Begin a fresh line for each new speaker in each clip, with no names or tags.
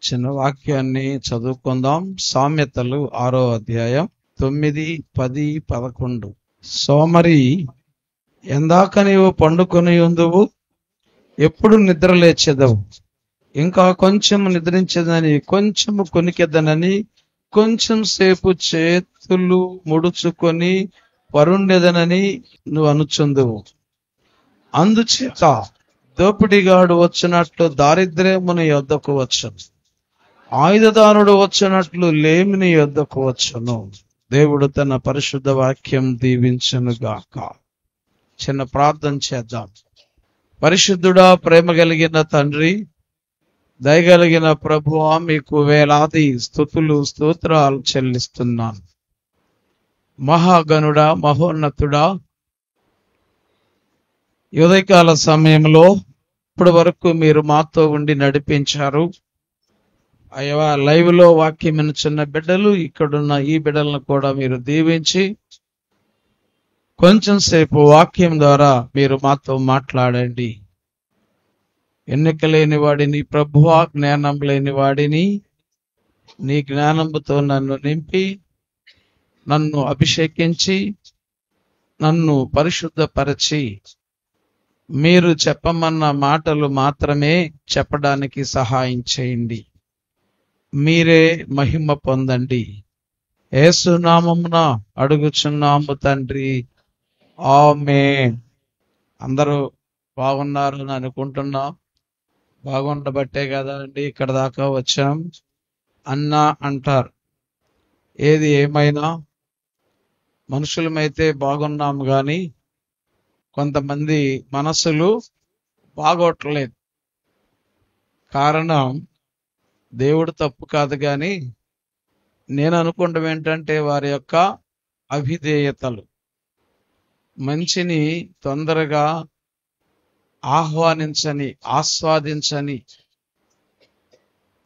చిన్న వాక్యాన్ని చదువుకుందాం. సామెతలు 6వ అధ్యాయం 9, 10, 11. సోమరి, ఎందాక నీవు పండుకొని ఉందువు, ఎప్పుడు నిద్ర లేచెదవు? ఇంకా కొంచెం నిద్రించదని, కొంచెము కొనికెదనని, కొంచెం సేపు చేతులు ముడుచుకొని పరుండెదనని నువ్వు అనుచుందువు. అందుచేత దోపిడిగాడు వచ్చినట్లు దారిద్ర్యముని యొద్దకు వచ్చును, ఆయుధదారుడు వచ్చినట్లు లేమిని యొద్దకు వచ్చును. దేవుడు తన పరిశుద్ధ వాక్యం దీవించునుగాక. చిన్న ప్రార్థన చేద్దాం. పరిశుద్ధుడా, ప్రేమ కలిగిన తండ్రి, దయగలిగిన ప్రభువా, మీకు వేలాది స్తుతులు స్తోత్రాలు చెల్లిస్తున్నాను. మహాగణుడా, మహోన్నతుడా, ఉదయకాల సమయంలో ఇప్పటి వరకు మీరు మాతో ఉండి నడిపించారు. అయ్యా, లైవ్ లో వాక్యం వినుచున్న బిడ్డలు, ఇక్కడున్న ఈ బిడ్డలను కూడా మీరు దీవించి కొంచెం సేపు వాక్యం ద్వారా మీరు మాతో మాట్లాడండి. ఎన్నిక లేని వాడిని ప్రభువా, జ్ఞానం లేని వాడిని నీ జ్ఞానంతో నన్ను నింపి, నన్ను అభిషేకించి, నన్ను పరిశుద్ధపరచి, మీరు చెప్పమన్న మాటలు మాత్రమే చెప్పడానికి సహాయం చేయండి. మీరే మహిమ పొందండి. యేసు నామమున అడుగుచున్నాము తండ్రి, ఆమేన్. అందరూ బాగున్నారని అనుకుంటున్నా. బాగుండబట్టే కదా అండి ఇక్కడ దాకా వచ్చాం. అన్నా అంటారు. ఏది ఏమైనా మనుషులమైతే బాగున్నాం కానీ కొంతమంది మనసులు బాగోట్లేదు. కారణం దేవుడు తప్పు కాదు, కానీ నేను అనుకుంటాం ఏంటంటే వారి యొక్క అవిధేయతలు. మంచిని తొందరగా ఆహ్వానించని, ఆస్వాదించని,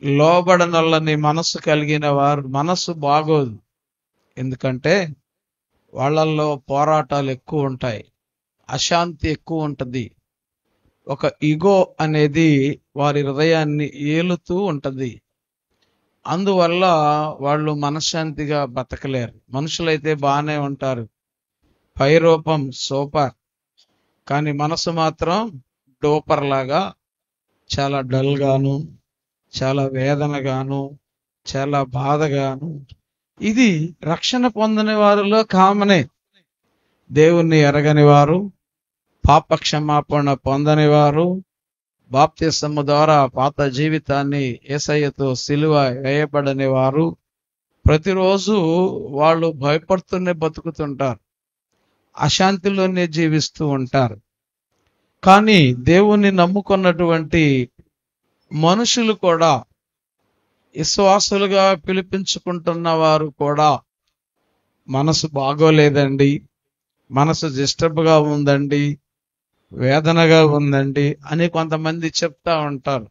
లోబడనల్లని మనసు కలిగిన వారు మనసు బాగోదు. ఎందుకంటే వాళ్ళల్లో పోరాటాలు ఎక్కువ ఉంటాయి, అశాంతి ఎక్కువ ఉంటుంది, ఒక ఈగో అనేది వారి హృదయాన్ని ఏలుతూ ఉంటుంది. అందువల్ల వాళ్ళు మనశ్శాంతిగా బతకలేరు. మనుషులైతే బాగానే ఉంటారు, పై రూపం సూపర్, కానీ మనసు మాత్రం డోపర్ లాగా చాలా డల్ గాను, చాలా వేదనగాను, చాలా బాధగాను. ఇది రక్షణ పొందని వారిలో కామనే. దేవుణ్ణి ఎరగని వారు, పాప క్షమాపణ పొందని వారు, బాప్తిసము ద్వారా పాత జీవితాన్ని యేసయ్యతో సిలువ వేయబడని వారు ప్రతిరోజు వాళ్ళు భయపడుతూనే బతుకుతుంటారు, అశాంతిలోనే జీవిస్తూ ఉంటారు. కానీ దేవుణ్ణి నమ్ముకున్నటువంటి మనుషులు కూడా, విశ్వాసులుగా పిలిపించుకుంటున్న వారు కూడా, మనసు బాగోలేదండి, మనసు డిస్టర్బ్గా ఉందండి, వేదనగా ఉందండి అని కొంతమంది చెప్తా ఉంటారు.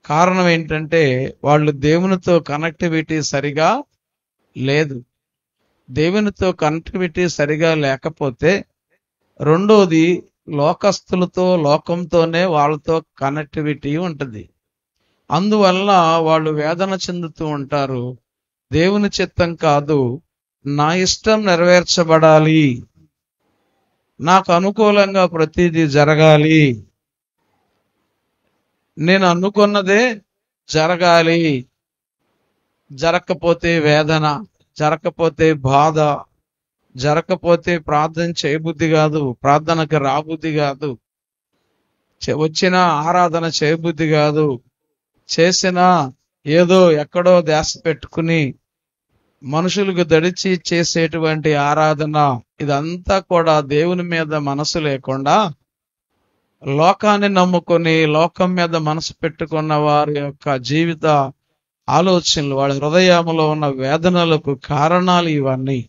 కారణం ఏంటంటే వాళ్ళు దేవునితో కనెక్టివిటీ సరిగా లేదు. దేవునితో కనెక్టివిటీ సరిగా లేకపోతే రెండోది లోకస్తులతో, లోకంతోనే వాళ్ళతో కనెక్టివిటీ ఉంటుంది. అందువల్ల వాళ్ళు వేదన చెందుతూ ఉంటారు. దేవుని చిత్తం కాదు, నా ఇష్టం నెరవేర్చబడాలి, నాకు అనుకూలంగా ప్రతిదీ జరగాలి, నేను అనుకున్నదే జరగాలి. జరగకపోతే వేదన, జరగకపోతే బాధ, జరగకపోతే ప్రార్థన చేయబుద్ధి కాదు, ప్రార్థనకు రాబుద్ధి కాదు, వచ్చిన ఆరాధన చేయబుద్ధి కాదు, చేసిన ఏదో ఎక్కడో ధ్యాస పెట్టుకుని మనుషులకు దడిచి చేసేటువంటి ఆరాధన, ఇదంతా కూడా దేవుని మీద మనసు లేకుండా లోకాన్ని నమ్ముకొని లోకం మీద మనసు పెట్టుకున్న వారి యొక్క జీవిత ఆలోచనలు, వాళ్ళ హృదయంలో ఉన్న వేదనలకు కారణాలు ఇవన్నీ.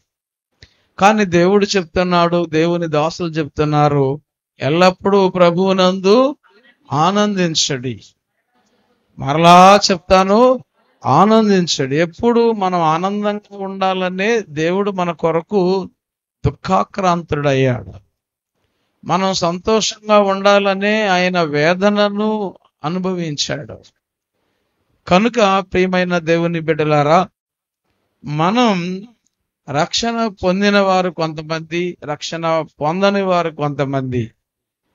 కానీ దేవుడు చెప్తున్నాడు, దేవుని దాసులు చెప్తున్నారు, ఎల్లప్పుడూ ప్రభువునందు ఆనందించడి. మరలా చెప్తాను, ఆనందించడు. ఎప్పుడు మనం ఆనందంగా ఉండాలనే దేవుడు మన కొరకు దుఃఖాక్రాంతుడయ్యాడు. మనం సంతోషంగా ఉండాలనే ఆయన వేదనను అనుభవించాడు. కనుక ప్రియమైన దేవుని బిడ్డలారా, మనం రక్షణ పొందిన వారు కొంతమంది, రక్షణ పొందని వారు కొంతమంది.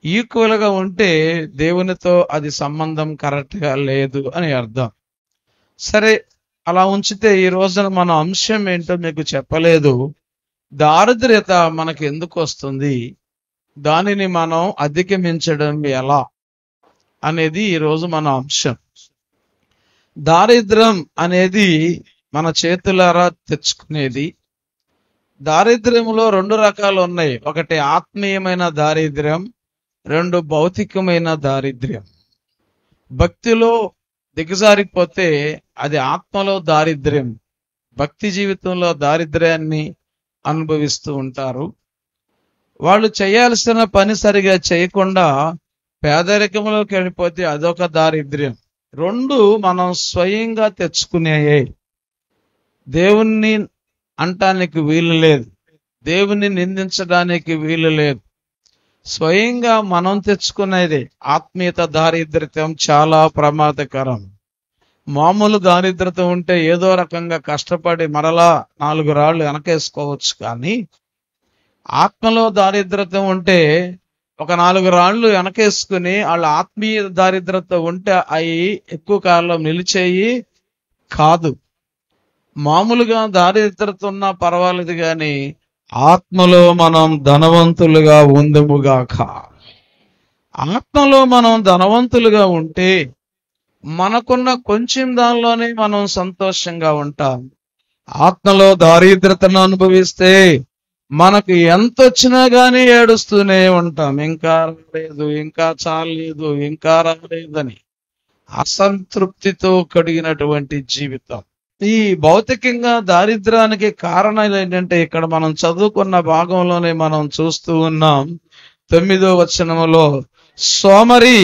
ఈక్వల్ గా ఉంటే దేవునితో అది సంబంధం కరెక్ట్ గా లేదు అని అర్థం. సరే, అలా ఉంచితే ఈ రోజున మన అంశం ఏంటో మీకు చెప్పలేదు. దారిద్ర్యత మనకు ఎందుకు వస్తుంది, దానిని మనం అధిగమించడం ఎలా అనేది ఈరోజు మన అంశం. దారిద్ర్యం అనేది మన చేతులారా తెచ్చుకునేది. దారిద్ర్యంలో 2 రకాలు ఉన్నాయి. ఒకటి ఆత్మీయమైన దారిద్ర్యం, 2 భౌతికమైన దారిద్ర్యం. భక్తిలో దిగజారిపోతే అది ఆత్మలో దారిద్ర్యం. భక్తి జీవితంలో దారిద్ర్యాన్ని అనుభవిస్తూ ఉంటారు. వాళ్ళు చేయాల్సిన పని సరిగా చేయకుండా పేదరికంలోకి వెళ్ళిపోతే అదొక దారిద్ర్యం. 2 మనం స్వయంగా తెచ్చుకునేయే. దేవుణ్ణి అంటానికి వీలు లేదు, దేవుణ్ణి నిందించడానికి వీలు లేదు. స్వయంగా మనం తెచ్చుకునేది. ఆత్మీయత దారిద్ర్యం చాలా ప్రమాదకరం. మామూలు దారిద్రత ఉంటే ఏదో రకంగా కష్టపడి మరలా 4 రాళ్ళు వెనకేసుకోవచ్చు. కానీ ఆత్మలో దారిద్రత ఉంటే ఒక 4 రాళ్ళు వెనకేసుకుని వాళ్ళ ఆత్మీయ దారిద్రత ఉంటే అవి ఎక్కువ కాలం నిలిచేయి కాదు. మామూలుగా దారిద్రత ఉన్నా పర్వాలేదు, కానీ ఆత్మలో మనం ధనవంతులుగా ఉందుముగాక. ఆత్మలో మనం ధనవంతులుగా ఉంటే మనకున్న కొంచెం దానిలోనే మనం సంతోషంగా ఉంటాం. ఆత్మలో దారిద్రతను అనుభవిస్తే మనకు ఎంత వచ్చినా కానీ ఏడుస్తూనే ఉంటాం. ఇంకా రాలేదు, ఇంకా చాలేదు, ఇంకా రాలేదని అసంతృప్తితో కడిగినటువంటి జీవితం. ఈ భౌతికంగా దారిద్ర్యానికి కారణాలు ఏంటంటే ఇక్కడ మనం చదువుకున్న భాగంలోనే మనం చూస్తూ ఉన్నాం. 9వ వచనములో, సోమరి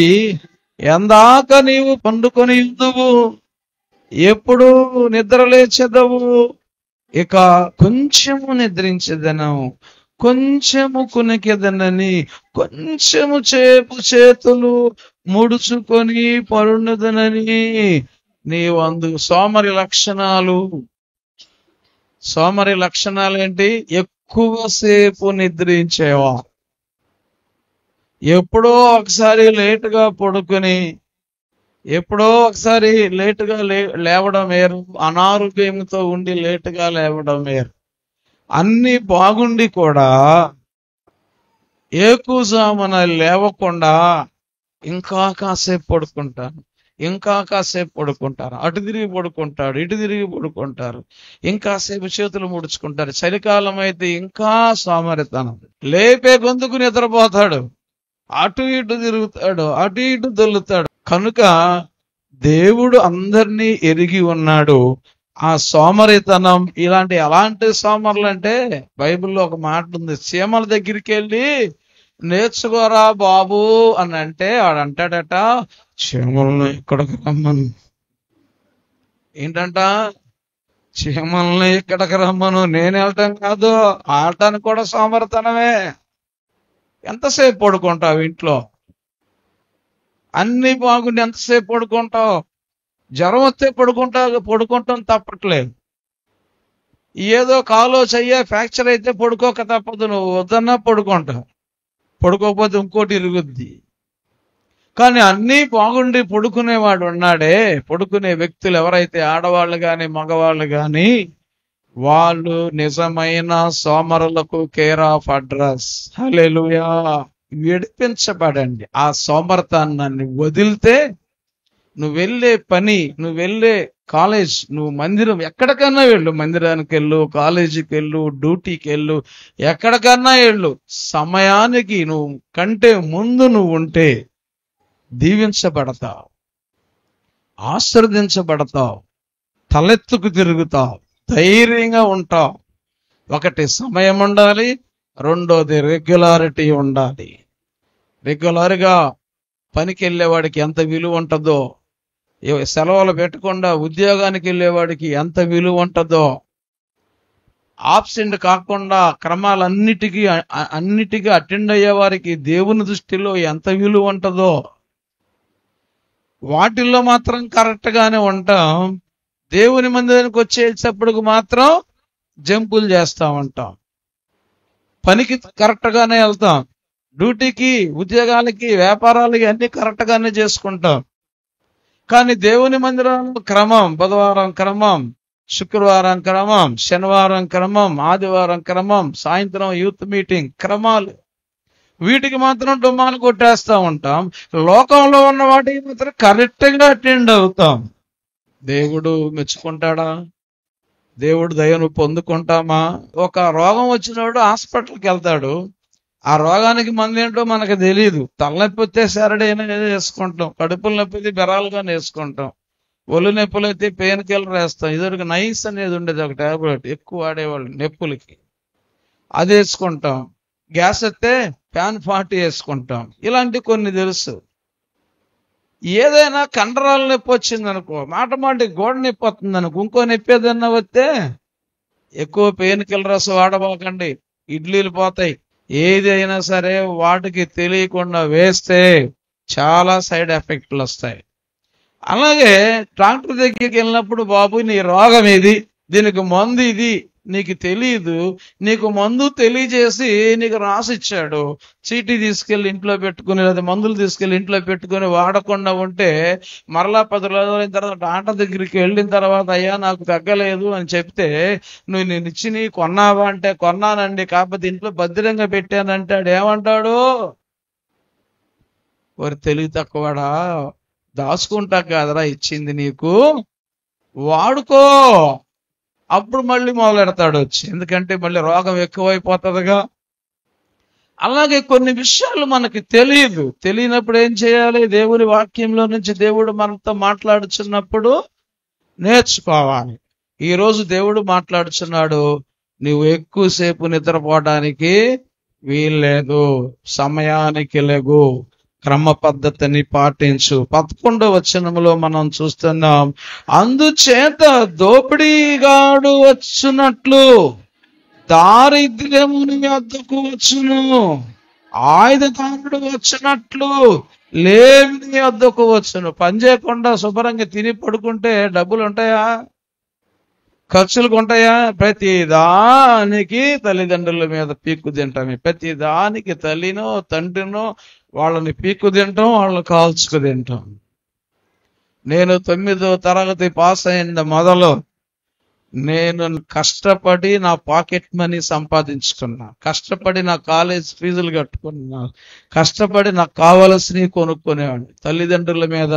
ఎందాక నీవు పండుకొని ఉందువు, ఎప్పుడు నిద్రలేచెదవు, ఇక కొంచెము నిద్రించెదను, కొంచెము కునికెదనని, కొంచెము చేతులు ముడుచుకొని పరుండుదనని నీవందు. సోమరి లక్షణాలు ఏంటి? ఎక్కువసేపు నిద్రించేవా, ఎప్పుడో ఒకసారి లేటుగా పడుకుని ఎప్పుడో ఒకసారి లేటుగా లేవడం వేరు, అనారోగ్యంతో ఉండి లేటుగా లేవడం వేరు. అన్ని బాగుండి కూడా ఏకుజామున లేవకుండా ఇంకా కాసేపు పడుకుంటాను, ఇంకా కాసేపు పడుకుంటారు, అటు తిరిగి పడుకుంటాడు, ఇటు తిరిగి పడుకుంటారు, ఇంకాసేపు చేతులు ముడుచుకుంటారు. చలికాలం అయితే ఇంకా సోమరితనం. లేపే గొంతుకు నిద్రపోతాడు, అటు ఇటు తిరుగుతాడు, అటు ఇటు దొల్లుతాడు. కనుక దేవుడు అందరినీ ఎరిగి ఉన్నాడు. ఆ సోమరితనం ఎలాంటి సోమరులు అంటే, బైబిల్లో ఒక మాట ఉంది, చీమల దగ్గరికి వెళ్ళి నేర్చుకోరా బాబు అని అంటే వాడు అంటాడట, చీమల్ని ఇక్కడికి రమ్మను. ఏంటంట? చీమల్ని ఇక్కడికి రమ్మను. నేను వెళ్ళటం కాదు, ఆడటానికి కూడా సోమరితనమే. ఎంతసేపు పడుకుంటావు ఇంట్లో? అన్ని బాగుండి ఎంతసేపు పడుకుంటావు? జ్వరం వస్తే పడుకుంటాం తప్పట్లేదు. ఏదో కాలో చెయ్య ఫ్రాక్చర్ అయితే పడుకోక తప్పదు. నువ్వు వద్దన్నా పడుకుంటావు, పడుకోకపోతే ఇంకోటి ఇరుగుద్ది. కానీ అన్నీ బాగుండి పడుకునేవాడు ఉన్నాడే, పడుకునే వ్యక్తులు ఎవరైతే ఆడవాళ్ళు కానీ మగవాళ్ళు కానీ, వాళ్ళు నిజమైన సోమరులకు కేర్ ఆఫ్ అడ్రస్. హల్లెలూయా. విడిపించబడండి. ఆ సోమర్తాన్ని వదిలితే నువ్వు వెళ్ళే పని, నువ్వు వెళ్ళే కాలేజ్, నువ్వు మందిరం, ఎక్కడికన్నా వెళ్ళు, మందిరానికి వెళ్ళు, కాలేజీకి వెళ్ళు, డ్యూటీకి వెళ్ళు, ఎక్కడికన్నా వెళ్ళు. సమయానికి నువ్వు కంటే ముందు నువ్వు ఉంటే దీవించబడతావు, ఆశీర్వదించబడతావు, తలెత్తుకు తిరుగుతావు, ధైర్యంగా ఉంటావు. ఒకటి సమయం ఉండాలి, రెండోది రెగ్యులారిటీ ఉండాలి. రెగ్యులర్గా పనికి వెళ్ళేవాడికి ఎంత విలువ ఉంటుందో, సెలవులు పెట్టకుండా ఉద్యోగానికి వెళ్ళేవాడికి ఎంత విలువ ఉంటుందో, ఆబ్సెంట్ కాకుండా క్రమాలన్నిటికీ అటెండ్ అయ్యే వారికి దేవుని దృష్టిలో ఎంత విలువ ఉంటుందో, వాటిల్లో మాత్రం కరెక్ట్ గానే ఉంటాం, దేవుని మందిరానికి వచ్చేటప్పటికి మాత్రం జంపులు చేస్తా ఉంటాం. పనికి కరెక్ట్ గానే వెళ్తాం, డ్యూటీకి, ఉద్యోగాలకి, వ్యాపారాలకి అన్ని కరెక్ట్ గానే చేసుకుంటాం. కానీ దేవుని మందిరంలో క్రమం, బుధవారం క్రమం, శుక్రవారం క్రమం, శనివారం క్రమం, ఆదివారం క్రమం, సాయంత్రం యూత్ మీటింగ్ క్రమాలు, వీటికి మాత్రం డుమ్మాలు కొట్టేస్తా ఉంటాం. లోకంలో ఉన్న వాటికి మాత్రం కరెక్ట్ గా అటెండ్ అవుతాం. దేవుడు మెచ్చుకుంటాడా? దేవుడు దయను పొందుకుంటామా? ఒక రోగం వచ్చినప్పుడు హాస్పిటల్కి వెళ్తాడు, ఆ రోగానికి మందు ఏంటో మనకు తెలియదు. తలనొప్పి వస్తే సారడైనా వేసుకుంటాం, కడుపుల నొప్పి అయితే బెరాలుగా వేసుకుంటాం, ఒళ్ళు నొప్పులు అయితే పెయిన్ కిల్లర్ వేస్తాం. ఇదివరకు నైస్ అనేది ఉండేది, ఒక టాబ్లెట్ ఎక్కువ వాడేవాళ్ళు నొప్పులకి, అది వేసుకుంటాం. గ్యాస్ వస్తే ప్యాన్ 40 వేసుకుంటాం. ఇలాంటి కొన్ని తెలుసు. ఏదైనా కండరాల నొప్పి వచ్చింది అనుకో, మాటి గోడ నొప్పి వస్తుంది అనుకో, ఇంకో నొప్పి ఏదన్నా వస్తే ఎక్కువ పెయిన్ కిల్లర్స్ వాడబోకండి, ఇడ్లీలు పోతాయి. ఏదైనా సరే వాటికి తెలియకుండా వేస్తే చాలా సైడ్ ఎఫెక్ట్లు వస్తాయి. అలాగే డాక్టర్ దగ్గరికి వెళ్ళినప్పుడు, బాబు నీ రోగం ఇది, దీనికి మందు ఇది, నీకు తెలియదు, నీకు మందు తెలియజేసి నీకు రాసిచ్చాడు, చీటీ తీసుకెళ్లి ఇంట్లో పెట్టుకుని లేదా మందులు తీసుకెళ్లి ఇంట్లో పెట్టుకుని వాడకుండా ఉంటే మరలా 10 రోజుల తర్వాత డాక్టర్ దగ్గరికి వెళ్ళిన తర్వాత, అయ్యా నాకు తగ్గలేదు అని చెప్తే, నువ్వు నేను ఇచ్చి కొన్నావా అంటే, కొన్నానండి, కాకపోతే ఇంట్లో భద్రంగా పెట్టానంటే ఆడు ఏమంటాడు? వారు తెలివి తక్కువడా, దాచుకుంటా కాదరా ఇచ్చింది నీకు, వాడుకో. అప్పుడు మళ్ళీ మొదలెడతాడు వచ్చి, ఎందుకంటే మళ్ళీ రోగం ఎక్కువైపోతుందిగా. అలాగే కొన్ని విషయాలు మనకి తెలియనప్పుడు ఏం చేయాలి? దేవుని వాక్యంలో నుంచి దేవుడు మనతో మాట్లాడుచున్నప్పుడు నేర్చుకోవాలి. ఈ రోజు దేవుడు మాట్లాడుచున్నాడు, నువ్వు ఎక్కువసేపు నిద్రపోవడానికి వీల్లేదు, సమయానికి లెగు, క్రమ పద్ధతిని పాటించు. 11వ వచనంలో మనం చూస్తున్నాం, అందుచేత దోపిడీగాడు వచ్చునట్లు దారిద్ర్యము నీ వద్దకు వచ్చును, ఆయుధదారుడు వచ్చినట్లు లేమి నీ వద్దకు వచ్చును. పని చేయకుండా శుభ్రంగా తిని పడుకుంటే డబ్బులు ఉంటాయా? ఖర్చులకు ఉంటాయా? ప్రతి దానికి తల్లిదండ్రుల మీద పీక్కు తింటామే, ప్రతి దానికి తల్లినో తండ్రినో వాళ్ళని పీక్కు తింటాం, వాళ్ళని కాల్చుకు తింటాం. నేను 9వ తరగతి పాస్ అయిన మొదలు నేను కష్టపడి నా పాకెట్ మనీ సంపాదించుకున్నా, కష్టపడి నా కాలేజ్ ఫీజులు కట్టుకున్నా, కష్టపడి నాకు కావలసినవి కొనుక్కునేవాడిని. తల్లిదండ్రుల మీద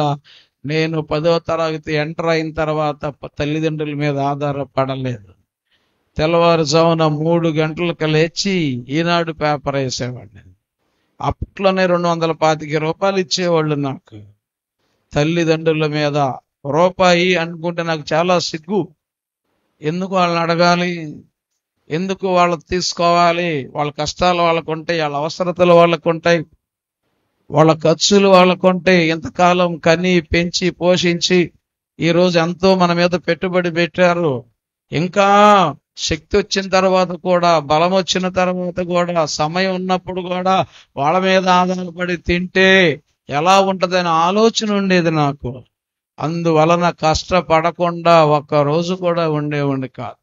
నేను 10వ తరగతి ఎంటర్ అయిన తర్వాత తల్లిదండ్రుల మీద ఆధారపడలేదు. తెల్లవారుజామున 3 గంటలకు లేచి ఈనాడు పేపర్ వేసేవాడిని. అప్పట్లోనే 225 రూపాయలు ఇచ్చేవాళ్ళు నాకు. తల్లిదండ్రుల మీద రూపాయి అనుకుంటే నాకు చాలా సిగ్గు. ఎందుకు వాళ్ళని అడగాలి? ఎందుకు వాళ్ళకి తీసుకోవాలి? వాళ్ళ కష్టాలు వాళ్ళకు ఉంటాయి, వాళ్ళ అవసరతలు వాళ్ళకు ఉంటాయి, వాళ్ళ ఖర్చులు వాళ్ళకు ఉంటాయి. ఇంతకాలం కని పెంచి పోషించి ఈరోజు ఎంతో మన మీద పెట్టుబడి పెట్టారు. ఇంకా శక్తి వచ్చిన తర్వాత కూడా, బలం వచ్చిన తర్వాత కూడా, సమయం ఉన్నప్పుడు కూడా వాళ్ళ మీద ఆధారపడి తింటే ఎలా ఉంటదనే ఆలోచన ఉండేది నాకు. అందువలన కష్టపడకుండా ఒక్క రోజు కూడా ఉండేవాడిని కాదు.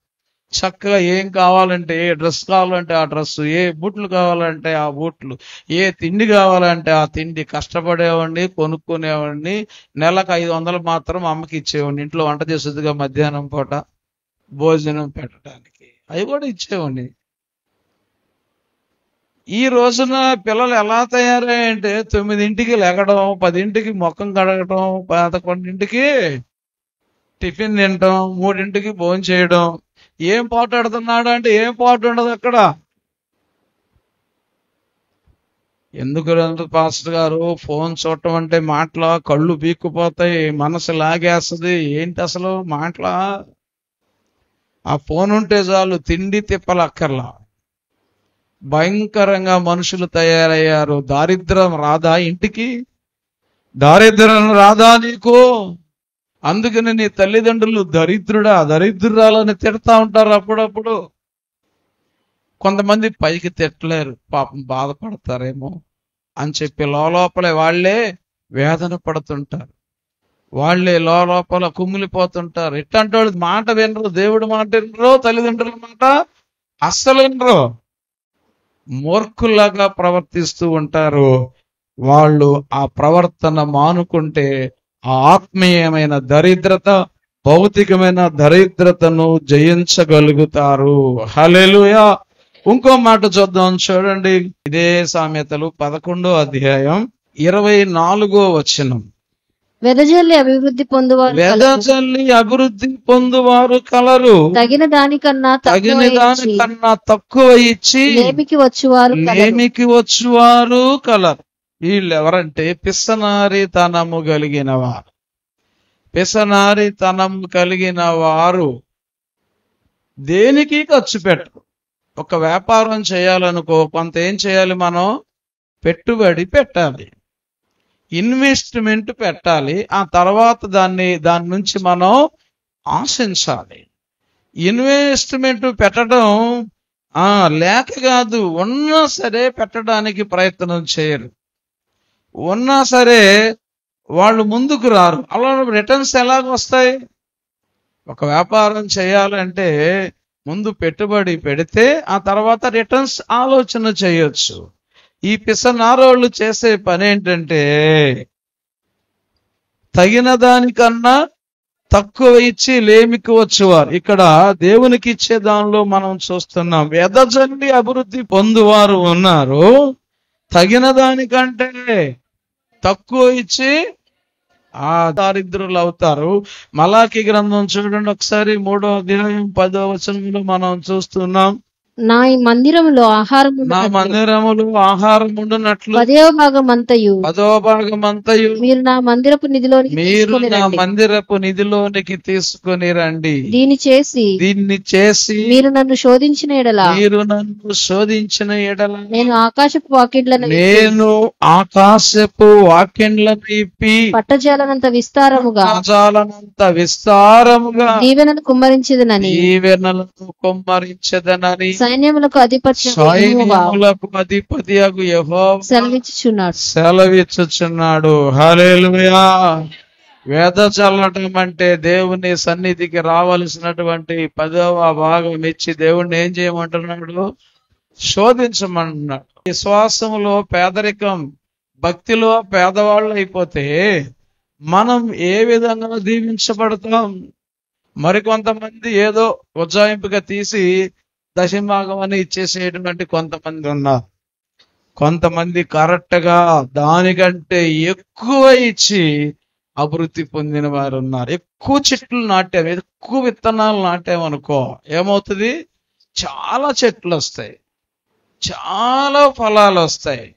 చక్కగా ఏం కావాలంటే, ఏ డ్రెస్ కావాలంటే ఆ డ్రెస్సు, ఏ బూట్లు కావాలంటే ఆ బూట్లు, ఏ తిండి కావాలంటే ఆ తిండి కష్టపడేవాడిని, కొనుక్కునేవాడిని. నెలకు 500 మాత్రం అమ్మకి ఇచ్చేవాడిని. ఇంట్లో వంట చేసేదిగా మధ్యాహ్నం పూట భోజనం పెట్టడానికి, అవి కూడా ఇచ్చేవాడిని. ఈ రోజున పిల్లలు ఎలా తయారయ్యంటే 9ంటికి లెగడం, 10ంటికి ముఖం కడగడం, 11ంటికి టిఫిన్ తినడం, 3ంటికి భోజనం చేయడం. ఏం పోటాడుతున్నాడు అంటే ఏం పోటు ఉండదు అక్కడ. ఎందుకు పాస్టర్ గారు ఫోన్ చూడటం అంటే మాటల కళ్ళు బీక్కుపోతాయి, మనసు లాగేస్తుంది. ఏంటి అసలు మాటల? ఆ ఫోన్ ఉంటే చాలు, తిండి తిప్పలక్కర్లా. భయంకరంగా మనుషులు తయారయ్యారు. దారిద్ర్యం రాదా ఇంటికి? దారిద్ర్యం రాదా నీకు? అందుకని నీ తల్లిదండ్రులు దరిద్రుడా దరిద్రురాలని తిడతా ఉంటారు అప్పుడప్పుడు. కొంతమంది పైకి తిట్టలేరు, పాపం బాధపడతారేమో అని చెప్పి లోపలే వాళ్లే వేదన పడుతుంటారు. వాళ్ళే లోపల కుమిలిపోతుంటారు. ఇట్లాంటి వాళ్ళు మాట వినరు, దేవుడి మాట వినరు, తల్లిదండ్రుల మాట అస్సలు వినరు, మూర్ఖుల్లాగా ప్రవర్తిస్తూ ఉంటారు. వాళ్ళు ఆ ప్రవర్తన మానుకుంటే ఆ ఆత్మీయమైన దరిద్రత, భౌతికమైన దరిద్రతను జయించగలుగుతారు. హల్లెలూయా. ఇంకో మాట చూద్దాం, చూడండి. ఇదే సామెతలు 11వ అధ్యాయం 24వ వచనం.
వెదజల్లి అభివృద్ధి పొందువారు కలరు.
వెదజల్లి అభివృద్ధి పొందువారు కలరు,
తగిన దానికన్నా
తగిన
తక్కువ ఇచ్చి
దానికన్నా తక్కువ ఇచ్చి
లేమికి వచ్చువారు కలరు.
లేమికి వచ్చువారు కలరు. వీళ్ళు ఎవరంటే పిసనారితనము కలిగిన వారు. పిసనారితనము కలిగిన వారు దేనికి ఖర్చు పెట్టరు. ఒక వ్యాపారం చేయాలనుకో, కొంత ఏం చేయాలి, మనం పెట్టుబడి పెట్టాలి, ఇన్వెస్ట్మెంట్ పెట్టాలి. ఆ తర్వాత దాని నుంచి మనం ఆశించాలి. ఇన్వెస్ట్మెంట్ పెట్టడం లేక కాదు, ఉన్నా సరే పెట్టడానికి ప్రయత్నం చేయరు, ఉన్నా సరే వాళ్ళు ముందుకు రారు. అలా రిటర్న్స్ ఎలాగ వస్తాయి? ఒక వ్యాపారం చేయాలంటే ముందు పెట్టుబడి పెడితే ఆ తర్వాత రిటర్న్స్ ఆలోచన చేయొచ్చు. ఈ పిసనారోళ్ళు చేసే పని ఏంటంటే తగిన దానికన్నా తక్కువ ఇచ్చి లేమికి వచ్చేవారు. ఇక్కడ దేవునికి ఇచ్చే దానిలో మనం చూస్తున్నాం, వెదజల్లి అభివృద్ధి పొందువారు ఉన్నారు, తగిన దానికంటే తక్కువ ఇచ్చి దారిద్రులు అవుతారు. మలాకి గ్రంథం చూడండి ఒకసారి, 3వ అధ్యాయం 10వ వచనంలో మనం చూస్తున్నాం.
నా ఈ మందిరములో
నా మందిరములు ఆహారముండునట్లు
10వ భాగమంతయు
10వ భాగమంతయు
మీరు నా మందిరపు నిధిలోనికి
తీసుకొని రండి.
దీన్ని చేసి
మీరు నన్ను శోధించిన ఎడల
నేను ఆకాశపు
వాక్యండ్లను ఇప్పి
పట్టజాలనంత విస్తారముగా
దీవెనలను
కుమ్మరించదనని సైన్యములకు
అధిపతియగు యెహోవా
సెలవిచ్చుచున్నాడు.
హల్లెలూయా. వేద చల్లటం అంటే దేవుని సన్నిధికి రావలసినటువంటి 10వ భాగం ఇచ్చి దేవుణ్ణి ఏం చేయమంటున్నాడు? శోధించమంటున్నాడు. విశ్వాసంలో పేదరికం, భక్తిలో పేదవాళ్ళు అయిపోతే మనం ఏ విధంగా దీవించబడతాం? మరికొంతమంది ఏదో ఉజ్జాయింపుగా తీసి దశభాగం అని ఇచ్చేసేటువంటి కొంతమంది ఉన్నారు. కొంతమంది కరెక్ట్ గా దానికంటే ఎక్కువ ఇచ్చి అభివృద్ధి పొందిన వారు ఉన్నారు. ఎక్కువ చెట్లు నాటారు, ఎక్కువ విత్తనాలు నాటామనుకో ఏమవుతుంది? చాలా చెట్లు వస్తాయి, చాలా ఫలాలు వస్తాయి.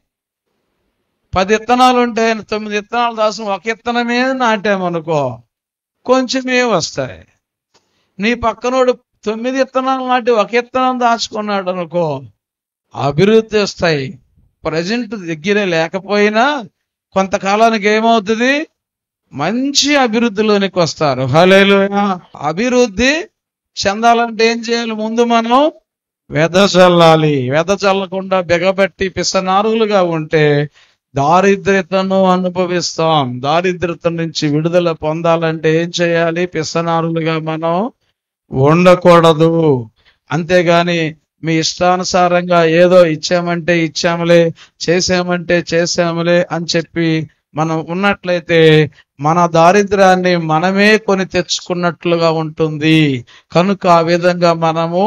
10 విత్తనాలు ఉంటే 9 విత్తనాలు దాసం 1 విత్తనమే నాటామనుకో కొంచెమే వస్తాయి. నీ పక్కనోడు 9 విత్తనాలు నాటి 1 విత్తనం దాచుకున్నాడు అనుకో అభివృద్ధి వస్తాయి. ప్రజెంట్ దగ్గర లేకపోయినా కొంతకాలానికి ఏమవుతుంది? మంచి అభివృద్ధిలోనికి వస్తారు. హల్లెలూయా. అభివృద్ధి చెందాలంటే ఏం చేయాలి? ముందు మనం వెదజల్లాలి. వెదజల్లకుండా బెగబట్టి పిసనారులుగా ఉంటే దారిద్ర్యతను అనుభవిస్తాం. దారిద్ర్యత నుంచి విడుదల పొందాలంటే ఏం చేయాలి? పిసనారులుగా మనం ఉండకూడదు. అంతేగాని మీ ఇష్టానుసారంగా ఏదో ఇచ్చామంటే ఇచ్చాములే, చేసామంటే చేసాములే అని చెప్పి మనం ఉన్నట్లయితే మన దారిద్ర్యాన్ని మనమే కొని తెచ్చుకున్నట్లుగా ఉంటుంది. కనుక ఆ విధంగా మనము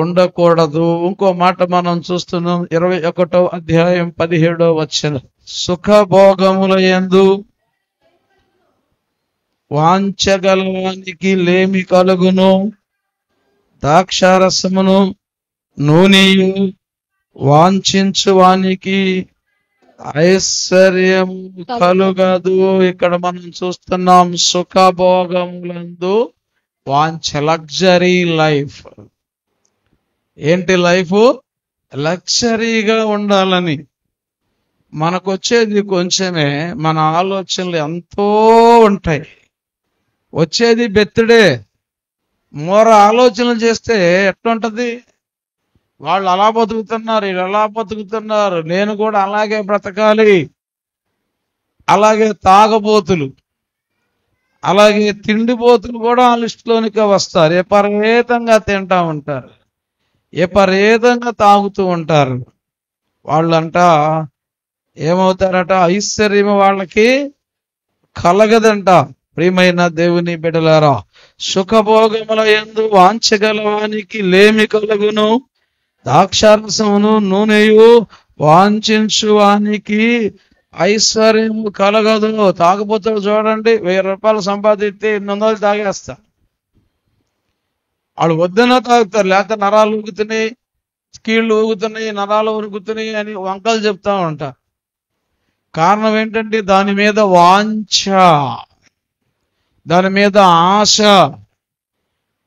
ఉండకూడదు. ఇంకో మాట మనం చూస్తున్నాం, 21వ అధ్యాయం 17వ వచనం. సుఖభోగముల యందు వాంఛగలవానికి లేమి కలుగును, ద్రాక్షారసమును నూనెయు వాంఛించు వానికి ఐశ్వర్యము కలుగదు. ఇక్కడ మనం చూస్తున్నాం సుఖభోగములందు వాంఛ, లగ్జరీ లైఫ్. ఏంటి లైఫ్? లగ్జరీగా ఉండాలని. మనకొచ్చేది కొంచెమే, మన ఆలోచనలు ఎంతో ఉంటాయి. వచ్చేది బెత్తుడే. మోర ఆలోచనలు చేస్తే ఎట్లుంటది? వాళ్ళు అలా బతుకుతున్నారు, వీళ్ళు అలా బతుకుతున్నారు, నేను కూడా అలాగే బ్రతకాలి. అలాగే తాగబోతులు అలాగే తిండిపోతులు కూడా ఆ లిస్టులోనికి వస్తారు. విపరీతంగా తింటా ఉంటారు, విపరీతంగా తాగుతూ ఉంటారు. వాళ్ళంట ఏమవుతారట, ఐశ్వర్యం వాళ్ళకి కలగదంట. ప్రియమైన దేవుని బిడ్డలారా, సుఖభోగముల యందు వాంఛగలవానికి లేమి కలుగును, ద్రాక్షారసమును నూనెయు వాంఛించు వానికి ఐశ్వర్యము కలగదు. తాగుబోతులు చూడండి, 1000 రూపాయలు సంపాదిస్తే 800 తాగేస్తా. వాళ్ళు వద్దన తాగుతారు, లేకపోతే నరాలు ఊగుతున్నాయి, కీళ్ళు ఊగుతున్నాయి, నరాలు ఉరుగుతున్నాయి అని వంకలు చెప్తా ఉంటా. కారణం ఏంటంటే దాని మీద వాంఛ, దాని మీద ఆశ.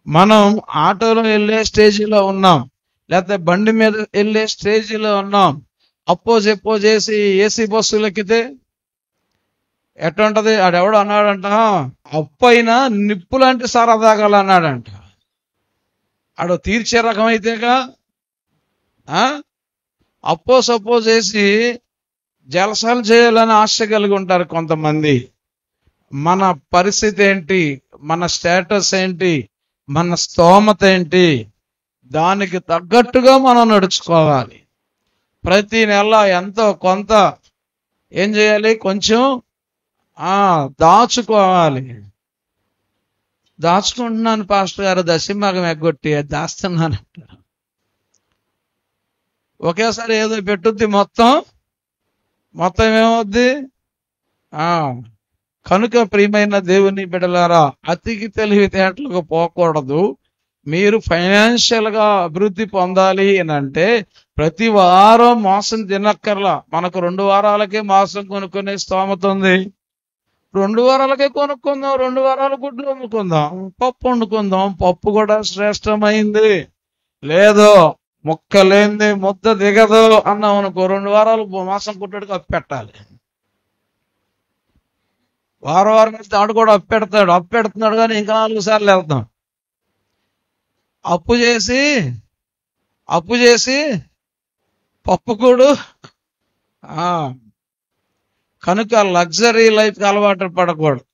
మనం ఆటోలో వెళ్ళే స్టేజీలో ఉన్నాం, లేకపోతే బండి మీద వెళ్ళే స్టేజీలో ఉన్నాం. అప్పో చేసి ఏసీ బస్సులు ఎక్కితే ఎట్టుంటది? ఆడెవడో అన్నాడంట, అప్పు అయినా నిప్పు లాంటి సారా తాగాలి అన్నాడంట. ఆడు తీర్చే రకం అయితేగా. అప్పో సప్పో చేసి జలసాలు చేయాలని ఆశ కలిగి ఉంటారు కొంతమంది. మన పరిస్థితి ఏంటి, మన స్టేటస్ ఏంటి, మన స్తోమత ఏంటి, దానికి తగ్గట్టుగా మనం నడుచుకోవాలి. ప్రతి నెల ఎంతో కొంత ఏం చేయాలి, కొంచెం దాచుకోవాలి. దాచుకుంటున్నాను పాస్టర్ గారు, దశమభాగం ఎగ్గొట్టి దాస్తున్నాను అంటారు. ఒకేసారి ఏదో పెట్టుద్ది, మొత్తం ఏమవుద్ది? కనుక ప్రియమైన దేవుని బిడ్డలారా, అతికి తెలివితేటలకు పోకూడదు. మీరు ఫైనాన్షియల్ గా అభివృద్ధి పొందాలి అని అంటే ప్రతి వారం మాంసం తినక్కర్లా. మనకు 2 వారాలకే మాంసం కొనుక్కునే స్తోమత ఉంది. 2 వారాలకే కొనుక్కుందాం, 2 వారాల గుడ్లు వండుకుందాం, పప్పు వండుకుందాం. పప్పు కూడా శ్రేష్టమైంది. లేదో ముక్కలేంది ముద్ద దిగదు అన్నాం అనుకో, 2 వారాలు మాంసం కుట్టడికి అప్పు పెట్టాలి. వారం వేస్తే ఆడు కూడా అప్పు పెడుతున్నాడు కానీ ఇంకా 4 సార్లు వెళ్తాం. అప్పు చేసి పప్పుకూడు. కనుక లగ్జరీ లైఫ్కి అలవాటు పడకూడదు.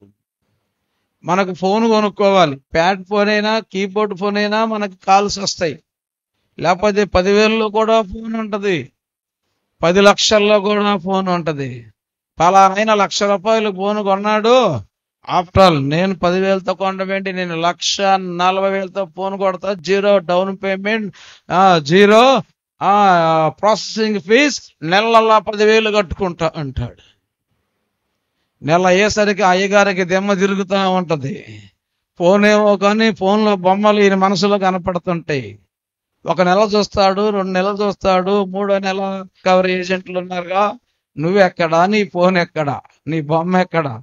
మనకు ఫోన్ కొనుక్కోవాలి, ప్యాడ్ ఫోన్ అయినా కీబోర్డ్ ఫోన్ అయినా మనకి కాల్స్ వస్తాయి. లేకపోతే 10,000లో కూడా ఫోన్ ఉంటుంది, 10 లక్షల్లో కూడా ఫోన్ ఉంటుంది. పలానైనా 1,00,000 రూపాయలు ఫోన్ కొన్నాడు. ఆఫ్టర్ ఆల్ నేను 10,000తో కొనడం, నేను 1,40,000తో ఫోన్ కొడతా, 0 డౌన్ పేమెంట్, 0 ప్రాసెసింగ్ ఫీజ్, నెలలా 10,000 కట్టుకుంటా అంటాడు. నెల అయ్యేసరికి అయ్యగారికి దెమ్మ తిరుగుతూ ఉంటది. ఫోన్ ఏమో కానీ ఫోన్లో బొమ్మలు ఈయన మనసులో కనపడుతుంటాయి. 1 నెల చూస్తాడు, 2 నెలలు చూస్తాడు, 3వ నెల కవర్ ఏజెంట్లు ఉన్నారుగా, నువ్వెక్కడా, నీ ఫోన్ ఎక్కడా, నీ బొమ్మ ఎక్కడా?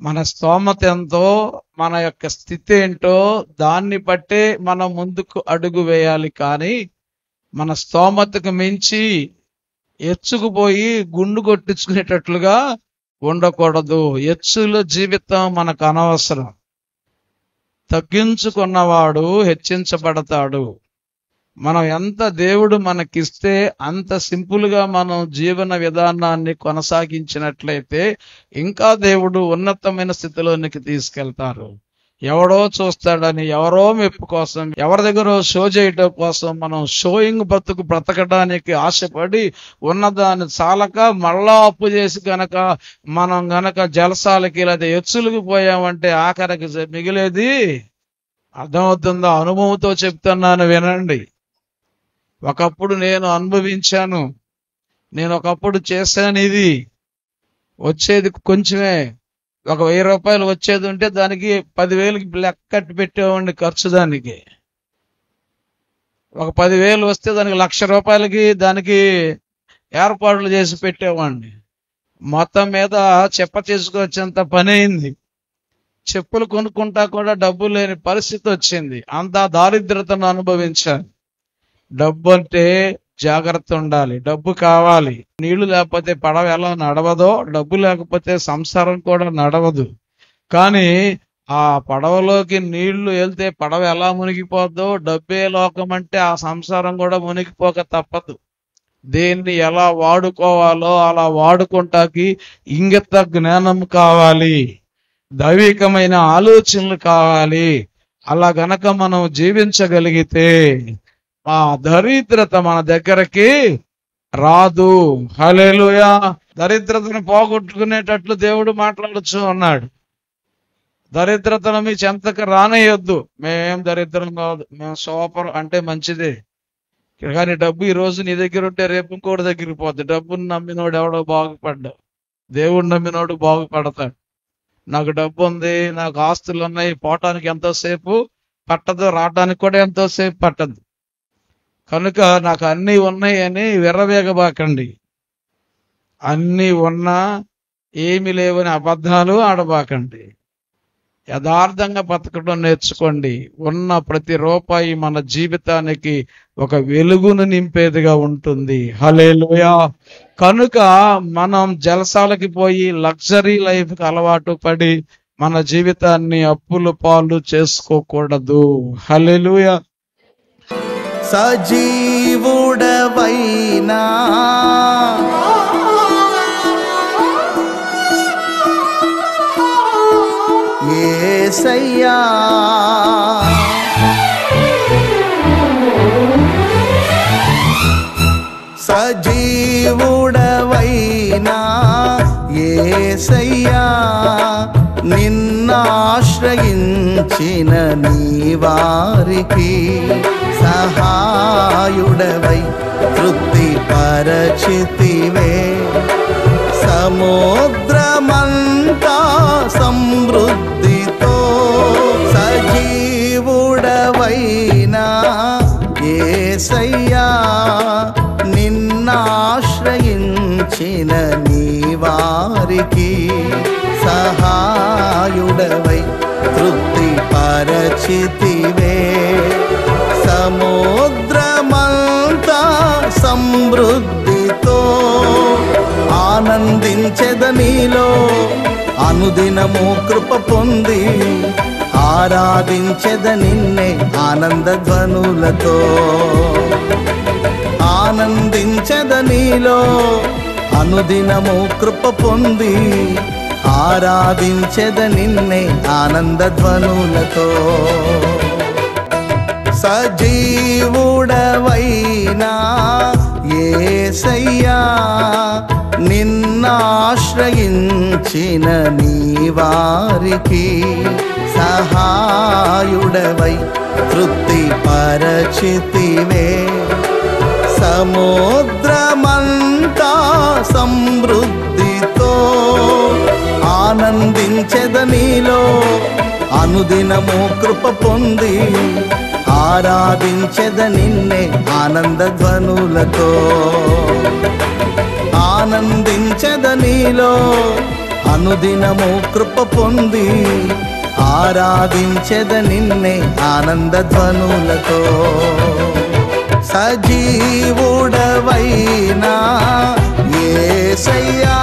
మన స్తోమత ఎంతో, మన యొక్క స్థితి ఏంటో దాన్ని బట్టే మనం ముందుకు అడుగు వేయాలి. కానీ మన స్తోమతకు మించి ఎచ్చుకుపోయి గుండు కొట్టించుకునేటట్లుగా ఉండకూడదు. ఎచ్చుల జీవితం మనకు అనవసరం. తగ్గించుకున్నవాడు హెచ్చించబడతాడు. మనం ఎంత దేవుడు మనకిస్తే అంత సింపుల్ గా మనం జీవన విధానాన్ని కొనసాగించినట్లయితే ఇంకా దేవుడు ఉన్నతమైన స్థితిలోనికి తీసుకెళ్తారు. ఎవడో చూస్తాడని, ఎవరో మెప్పు కోసం, ఎవరి దగ్గర షో చేయటం కోసం మనం షోయింగ్ బ్రతకడానికి ఆశపడి ఉన్నదాన్ని చాలక మళ్ళా అప్పు చేసి మనం గనక జలసాలకి లేదా ఎచ్చులకు పోయామంటే ఆఖరికి మిగిలేది అర్థమవుతుందో? అనుభవంతో చెప్తున్నాను, వినండి. ఒకప్పుడు నేను అనుభవించాను, నేను ఒకప్పుడు చేశాను. ఇది వచ్చేది కొంచెమే, 1,000 రూపాయలు వచ్చేది ఉంటే దానికి 10,000కి లెక్కట్టి పెట్టేవాడిని ఖర్చు. దానికి ఒక 10,000 వస్తే దానికి 1,00,000 రూపాయలకి దానికి ఏర్పాట్లు చేసి పెట్టేవాడిని. మొత్తం మీద తీసుకొచ్చేంత పని అయింది. చెప్పులు కొనుక్కుంటా కూడా డబ్బు లేని పరిస్థితి వచ్చింది. అంత దారిద్రతను అనుభవించాను. డబ్బు అంటే జాగ్రత్త ఉండాలి, డబ్బు కావాలి. నీళ్లు లేకపోతే పడవ ఎలా నడవదో, డబ్బు లేకపోతే సంసారం కూడా నడవదు. కానీ ఆ పడవలోకి నీళ్లు వెళ్తే పడవ ఎలా మునిగిపోద్దో, డబ్బే లోకం అంటే ఆ సంసారం కూడా మునిగిపోక తప్పదు. దేన్ని ఎలా వాడుకోవాలో అలా వాడుకుంటాకి ఇంగిత జ్ఞానం కావాలి, దైవికమైన ఆలోచనలు కావాలి. అలా గనక మనం జీవించగలిగితే ఆ దరిద్రత మన దగ్గరకి రాదు. హల్లెలూయా. దరిద్రతను పోగొట్టుకునేటట్లు దేవుడు మాట్లాడుచు అన్నాడు. దరిద్రతను మీ చెంతకు రానేయొద్దు. మేమేం దరిద్రం కాదు, మేము సూపర్ అంటే మంచిదే. కానీ డబ్బు ఈ రోజు నీ దగ్గర ఉంటే రేపు ఇంకోటి దగ్గరికి పోద్ది. డబ్బును నమ్మినోడు ఎవడో బాగుపడ్డావు, దేవుడు నమ్మినోడు బాగుపడతాడు. నాకు డబ్బు ఉంది, నాకు ఆస్తులు ఉన్నాయి, పోవటానికి ఎంతోసేపు పట్టదు, రావడానికి కూడా ఎంతోసేపు పట్టదు. కనుక నాకు అన్నీ ఉన్నాయి అని విర్రవేగబాకండి. అన్నీ ఉన్నా ఏమి లేవని అబద్ధాలు ఆడబాకండి. యథార్థంగా బతకడం నేర్చుకోండి. ఉన్న ప్రతి రూపాయి మన జీవితానికి ఒక వెలుగును నింపేదిగా ఉంటుంది. హల్లెలూయా. కనుక మనం జలసాలకి పోయి లగ్జరీ లైఫ్ కి అలవాటు పడి మన జీవితాన్ని అప్పుల పాలు చేసుకోకూడదు. హల్లెలూయా.
సజీవుడవైనా యేసయ్యా, సజీవుడవైనా యేసయ్యా, నిన్నాశ్రయించిన నీ వారికి సహాయుడవై తృప్తి పరచితివే. సముద్రమంతా సమృద్ధితో సజీవుడవైనా యేసయ్యా, నిన్నాశ్రయించిన నీ వారికి సహాయుడవై తృప్తి పరచితివే. సముద్రమంతా సమృద్ధితో ఆనందించెద నీలో, అనుదినము కృప పొంది ఆరాధించెద నిన్నే ఆనంద ధ్వనులతో. ఆనందించెద నీలో, అనుదినము కృప పొంది ఆరాధించెద నిన్నే ఆనంద ధ్వనులతో. సజీవుడవైనా యేసయ్యా, నిన్నాశ్రయించిన నీ వారికి సహాయుడవై తృప్తి పరచితివే. సముద్రమంతా సమృద్ధితో ఆనందించెద నీలో, అనుదినము కృప పొంది ఆరాధించెద నిన్నే ఆనంద ధ్వనులతో. ఆనందించెద నీలో, అనుదినము కృప పొంది ఆరాధించెద నిన్నే ఆనంద ధ్వనులతో. సజీవుడవైనా యేసయ్యా,